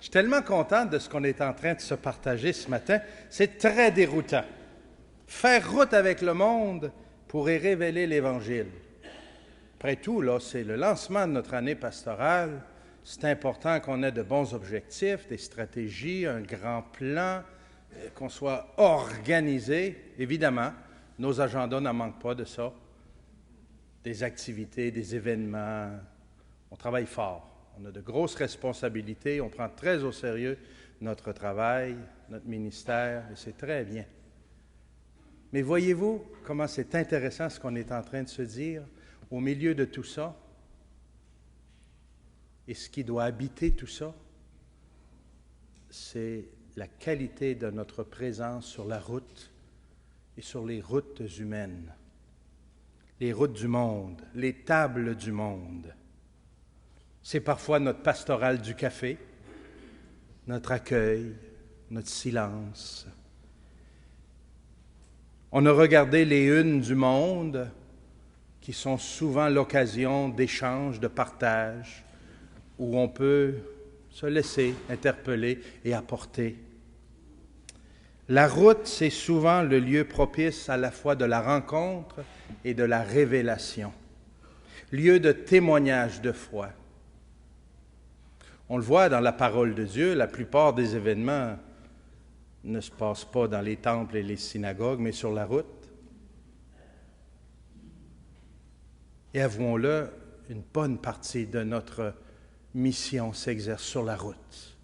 Je suis tellement content de ce qu'on est en train de se partager ce matin. C'est très déroutant. Faire route avec le monde pour y révéler l'Évangile. Après tout, là, c'est le lancement de notre année pastorale. C'est important qu'on ait de bons objectifs, des stratégies, un grand plan, qu'on soit organisé. Évidemment, nos agendas n'en manquent pas de ça. Des activités, des événements. On travaille fort. On a de grosses responsabilités. On prend très au sérieux notre travail, notre ministère, et c'est très bien. Mais voyez-vous comment c'est intéressant ce qu'on est en train de se dire au milieu de tout ça? Et ce qui doit habiter tout ça, c'est la qualité de notre présence sur la route et sur les routes humaines, les routes du monde, les tables du monde. C'est parfois notre pastoral du café, notre accueil, notre silence. On a regardé les unes du monde qui sont souvent l'occasion d'échanges, de partage, où on peut se laisser interpeller et apporter. La route, c'est souvent le lieu propice à la fois de la rencontre et de la révélation, lieu de témoignage de foi. On le voit dans la parole de Dieu, la plupart des événements ne se passent pas dans les temples et les synagogues, mais sur la route. Et avouons-le, une bonne partie de notre mission s'exerce sur la route.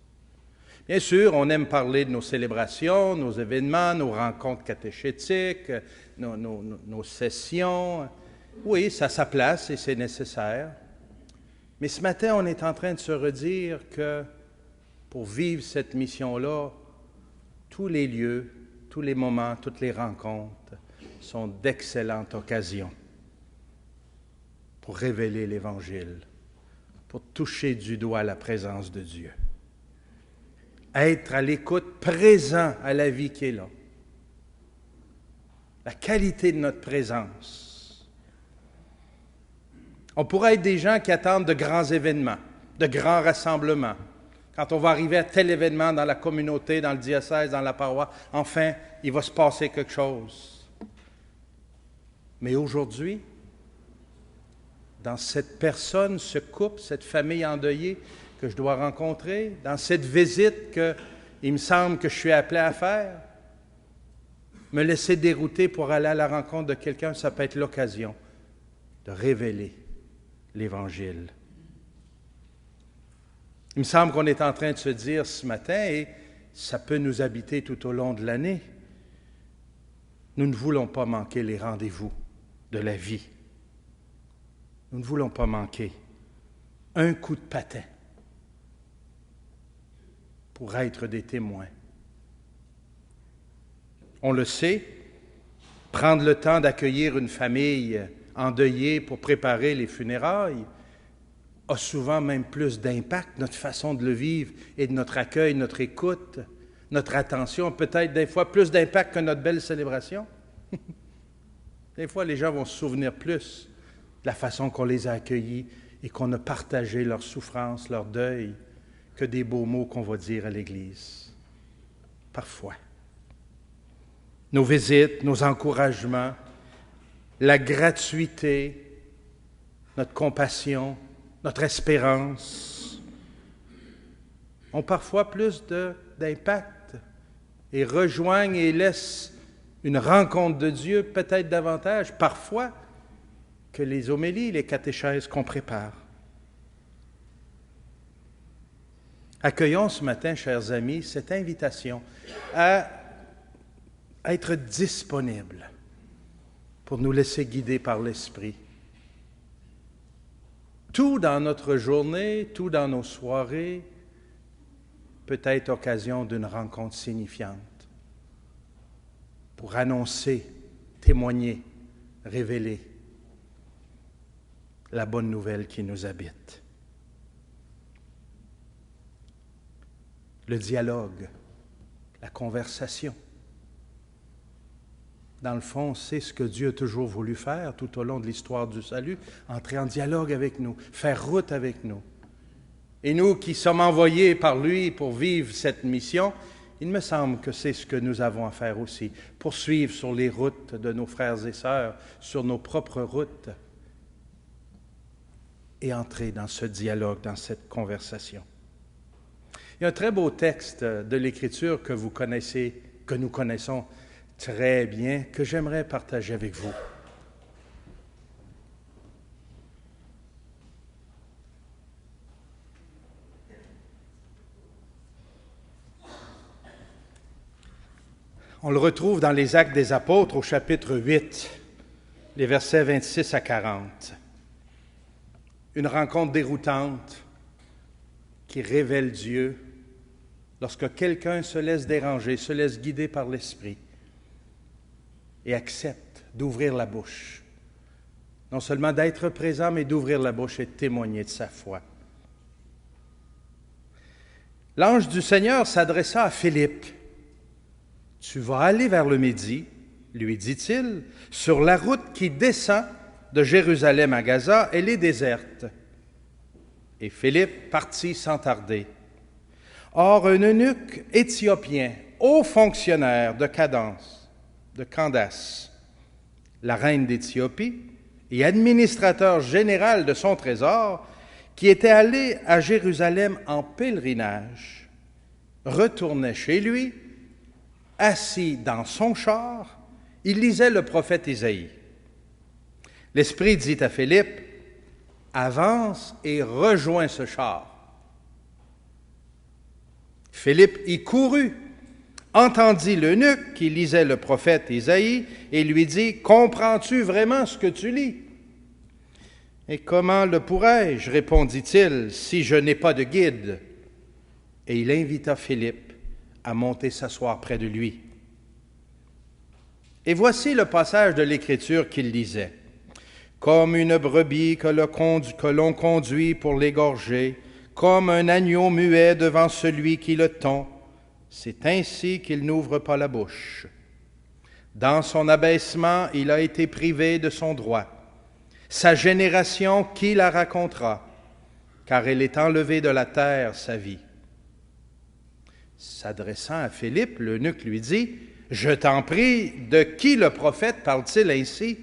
Bien sûr, on aime parler de nos célébrations, nos événements, nos rencontres catéchétiques, nos sessions. Oui, ça a sa place et c'est nécessaire. Mais ce matin, on est en train de se redire que pour vivre cette mission-là, tous les lieux, tous les moments, toutes les rencontres sont d'excellentes occasions pour révéler l'Évangile, pour toucher du doigt la présence de Dieu. Être à l'écoute, présent à la vie qui est là. La qualité de notre présence. On pourrait être des gens qui attendent de grands événements, de grands rassemblements. Quand on va arriver à tel événement dans la communauté, dans le diocèse, dans la paroisse, enfin, il va se passer quelque chose. Mais aujourd'hui, dans cette personne, ce couple, cette famille endeuillée que je dois rencontrer, dans cette visite qu'il me semble que je suis appelé à faire, me laisser dérouter pour aller à la rencontre de quelqu'un, ça peut être l'occasion de révéler l'Évangile. Il me semble qu'on est en train de se dire ce matin, et ça peut nous habiter tout au long de l'année, nous ne voulons pas manquer les rendez-vous de la vie. Nous ne voulons pas manquer un coup de patin pour être des témoins. On le sait, prendre le temps d'accueillir une famille endeuillée pour préparer les funérailles a souvent même plus d'impact, notre façon de le vivre et de notre accueil, notre écoute, notre attention, peut-être des fois plus d'impact que notre belle célébration. Des fois, les gens vont se souvenir plus de la façon qu'on les a accueillis et qu'on a partagé leur souffrance, leur deuil, que des beaux mots qu'on va dire à l'Église. Parfois. Nos visites, nos encouragements, la gratuité, notre compassion, notre espérance ont parfois plus d'impact et rejoignent et laissent une rencontre de Dieu peut-être davantage, parfois, que les homélies, les catéchèses qu'on prépare. Accueillons ce matin, chers amis, cette invitation à être disponibles pour nous laisser guider par l'Esprit. Tout dans notre journée, tout dans nos soirées peut être occasion d'une rencontre signifiante pour annoncer, témoigner, révéler la bonne nouvelle qui nous habite. Le dialogue, la conversation. Dans le fond, c'est ce que Dieu a toujours voulu faire tout au long de l'histoire du salut, entrer en dialogue avec nous, faire route avec nous. Et nous qui sommes envoyés par lui pour vivre cette mission, il me semble que c'est ce que nous avons à faire aussi, poursuivre sur les routes de nos frères et sœurs, sur nos propres routes, et entrer dans ce dialogue, dans cette conversation. Il y a un très beau texte de l'Écriture que vous connaissez, que nous connaissons très bien, que j'aimerais partager avec vous. On le retrouve dans les Actes des Apôtres au chapitre 8, les versets 26 à 40. Une rencontre déroutante qui révèle Dieu lorsque quelqu'un se laisse déranger, se laisse guider par l'Esprit et accepte d'ouvrir la bouche. Non seulement d'être présent, mais d'ouvrir la bouche et de témoigner de sa foi. L'ange du Seigneur s'adressa à Philippe. « Tu vas aller vers le Midi, lui dit-il, sur la route qui descend de Jérusalem à Gaza, elle est déserte. » Et Philippe partit sans tarder. Or, un eunuque éthiopien, haut fonctionnaire de Candace, la reine d'Éthiopie, et administrateur général de son trésor, qui était allé à Jérusalem en pèlerinage, retournait chez lui. Assis dans son char, il lisait le prophète Isaïe. L'Esprit dit à Philippe, « Avance et rejoins ce char. » Philippe y courut, entendit l'eunuque qui lisait le prophète Isaïe et lui dit, « Comprends-tu vraiment ce que tu lis? » « Et comment le pourrais-je, répondit-il, si je n'ai pas de guide? » Et il invita Philippe à monter s'asseoir près de lui. Et voici le passage de l'Écriture qu'il lisait. « Comme une brebis que l'on conduit pour l'égorger, comme un agneau muet devant celui qui le tond, c'est ainsi qu'il n'ouvre pas la bouche. Dans son abaissement, il a été privé de son droit. Sa génération, qui la racontera? Car elle est enlevée de la terre, sa vie. » S'adressant à Philippe, l'eunuque lui dit, « Je t'en prie, de qui le prophète parle-t-il ainsi?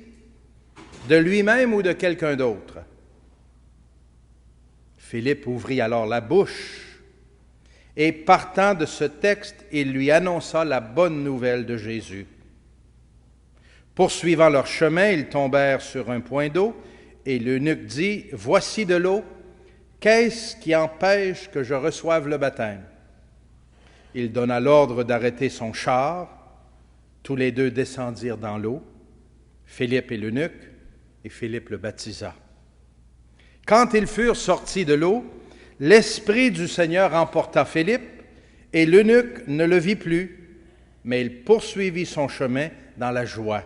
De lui-même ou de quelqu'un d'autre? » Philippe ouvrit alors la bouche, et partant de ce texte, il lui annonça la bonne nouvelle de Jésus. Poursuivant leur chemin, ils tombèrent sur un point d'eau, et l'eunuque dit, « Voici de l'eau, qu'est-ce qui empêche que je reçoive le baptême? » Il donna l'ordre d'arrêter son char. Tous les deux descendirent dans l'eau, Philippe et l'eunuque, et Philippe le baptisa. Quand ils furent sortis de l'eau, l'Esprit du Seigneur emporta Philippe, et l'eunuque ne le vit plus, mais il poursuivit son chemin dans la joie.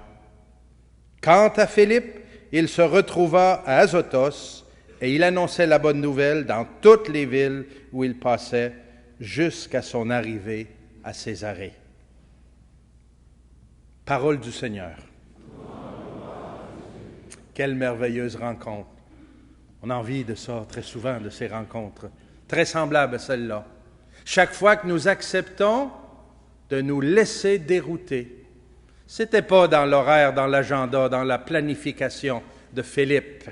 Quant à Philippe, il se retrouva à Azotos, et il annonçait la bonne nouvelle dans toutes les villes où il passait, jusqu'à son arrivée à Césarée. Parole du Seigneur. Quelle merveilleuse rencontre. On a envie de ça très souvent, de ces rencontres, très semblables à celle-là. Chaque fois que nous acceptons de nous laisser dérouter, ce n'était pas dans l'horaire, dans l'agenda, dans la planification de Philippe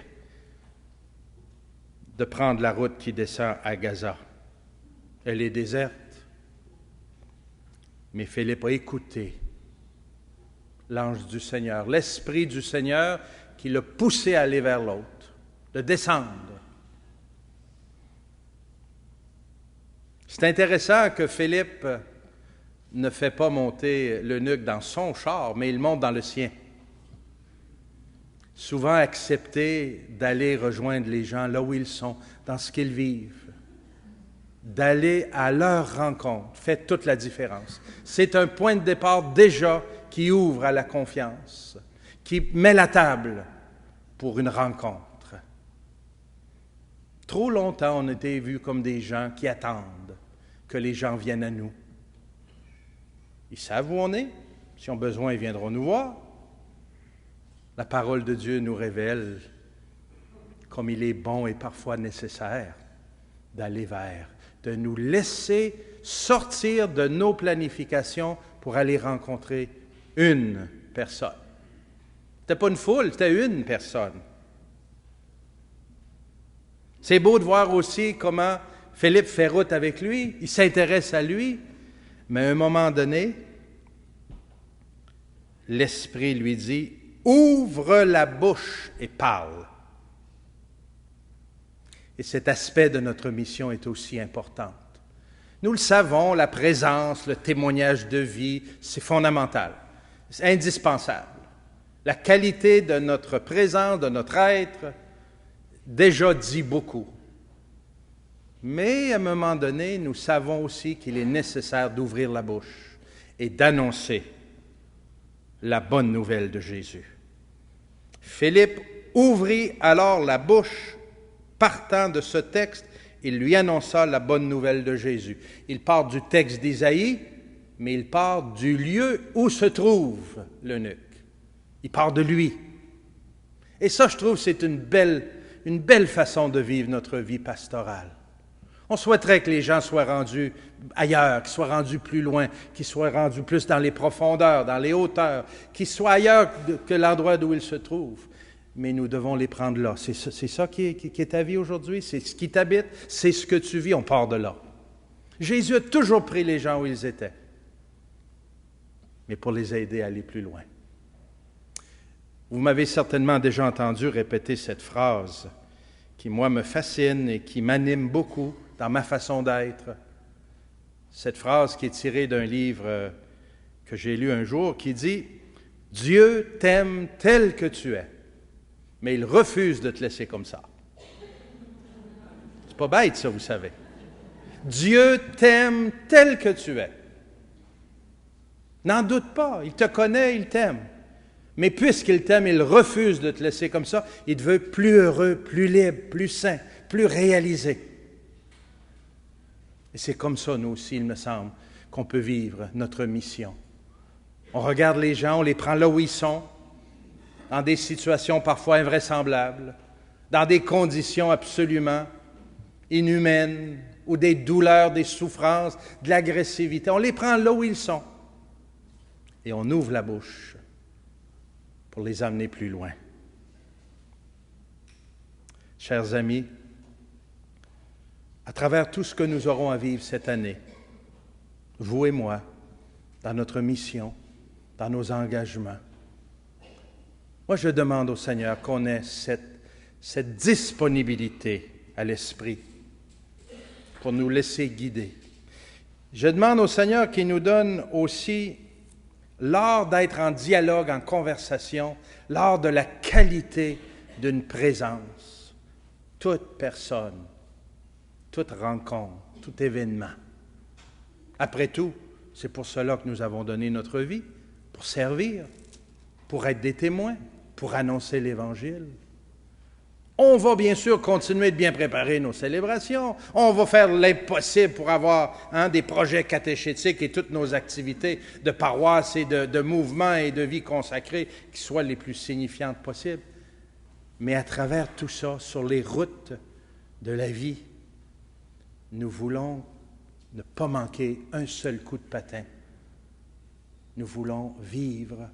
de prendre la route qui descend à Gaza. Elle est déserte. Mais Philippe a écouté l'ange du Seigneur, l'Esprit du Seigneur qui l'a poussé à aller vers l'autre, de descendre. C'est intéressant que Philippe ne fait pas monter l'eunuque dans son char, mais il monte dans le sien. Souvent accepter d'aller rejoindre les gens là où ils sont, dans ce qu'ils vivent, d'aller à leur rencontre, fait toute la différence. C'est un point de départ déjà qui ouvre à la confiance, qui met la table pour une rencontre. Trop longtemps, on a été vus comme des gens qui attendent que les gens viennent à nous. Ils savent où on est. S'ils ont besoin, ils viendront nous voir. La parole de Dieu nous révèle comme il est bon et parfois nécessaire d'aller vers, de nous laisser sortir de nos planifications pour aller rencontrer une personne. C'était pas une foule, c'était une personne. C'est beau de voir aussi comment Philippe fait route avec lui, il s'intéresse à lui, mais à un moment donné, l'Esprit lui dit « Ouvre la bouche et parle ». Et cet aspect de notre mission est aussi important. Nous le savons, la présence, le témoignage de vie, c'est fondamental, c'est indispensable. La qualité de notre présence, de notre être, déjà dit beaucoup. Mais à un moment donné, nous savons aussi qu'il est nécessaire d'ouvrir la bouche et d'annoncer la bonne nouvelle de Jésus. Philippe ouvrit alors la bouche. Partant de ce texte, il lui annonça la bonne nouvelle de Jésus. Il part du texte d'Isaïe, mais il part du lieu où se trouve l'eunuque. Il part de lui. Et ça, je trouve, c'est une belle façon de vivre notre vie pastorale. On souhaiterait que les gens soient rendus ailleurs, qu'ils soient rendus plus loin, qu'ils soient rendus plus dans les profondeurs, dans les hauteurs, qu'ils soient ailleurs que l'endroit d'où ils se trouvent. Mais nous devons les prendre là. C'est ça qui est ta vie aujourd'hui, c'est ce qui t'habite, c'est ce que tu vis, on part de là. Jésus a toujours pris les gens où ils étaient, mais pour les aider à aller plus loin. Vous m'avez certainement déjà entendu répéter cette phrase qui, moi, me fascine et qui m'anime beaucoup dans ma façon d'être. Cette phrase qui est tirée d'un livre que j'ai lu un jour qui dit « Dieu t'aime tel que tu es, mais il refuse de te laisser comme ça. » C'est pas bête, ça, vous savez. Dieu t'aime tel que tu es. N'en doute pas, il te connaît, il t'aime. Mais puisqu'il t'aime, il refuse de te laisser comme ça. Il te veut plus heureux, plus libre, plus sain, plus réalisé. Et c'est comme ça, nous aussi, il me semble, qu'on peut vivre notre mission. On regarde les gens, on les prend là où ils sont, dans des situations parfois invraisemblables, dans des conditions absolument inhumaines, ou des douleurs, des souffrances, de l'agressivité. On les prend là où ils sont. Et on ouvre la bouche pour les amener plus loin. Chers amis, à travers tout ce que nous aurons à vivre cette année, vous et moi, dans notre mission, dans nos engagements, moi je demande au Seigneur qu'on ait cette disponibilité à l'Esprit pour nous laisser guider. Je demande au Seigneur qu'il nous donne aussi l'art d'être en dialogue, en conversation, l'art de la qualité d'une présence. Toute personne, toute rencontre, tout événement. Après tout, c'est pour cela que nous avons donné notre vie, pour servir, pour être des témoins, pour annoncer l'Évangile. On va bien sûr continuer de bien préparer nos célébrations. On va faire l'impossible pour avoir des projets catéchétiques et toutes nos activités de paroisse et de mouvements et de vie consacrée qui soient les plus signifiantes possibles. Mais à travers tout ça, sur les routes de la vie, nous voulons ne pas manquer un seul coup de patin. Nous voulons vivre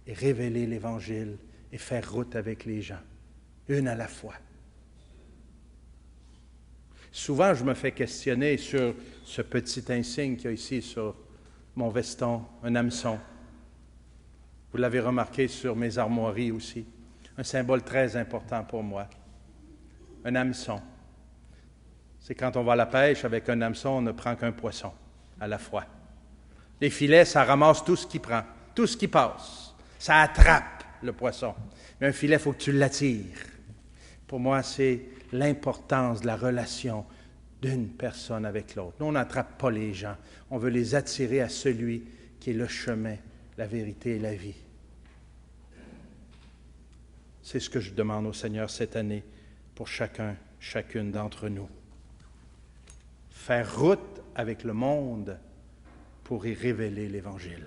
et révéler l'Évangile et faire route avec les gens. Une à la fois. Souvent, je me fais questionner sur ce petit insigne qu'il y a ici sur mon veston, un hameçon. Vous l'avez remarqué sur mes armoiries aussi. Un symbole très important pour moi. Un hameçon. C'est quand on va à la pêche, avec un hameçon, on ne prend qu'un poisson à la fois. Les filets, ça ramasse tout ce qui prend, tout ce qui passe. Ça attrape le poisson. Mais un filet, il faut que tu l'attires. Pour moi, c'est l'importance de la relation d'une personne avec l'autre. Nous, on n'attrape pas les gens. On veut les attirer à celui qui est le chemin, la vérité et la vie. C'est ce que je demande au Seigneur cette année pour chacune d'entre nous. Faire route avec le monde pour y révéler l'Évangile.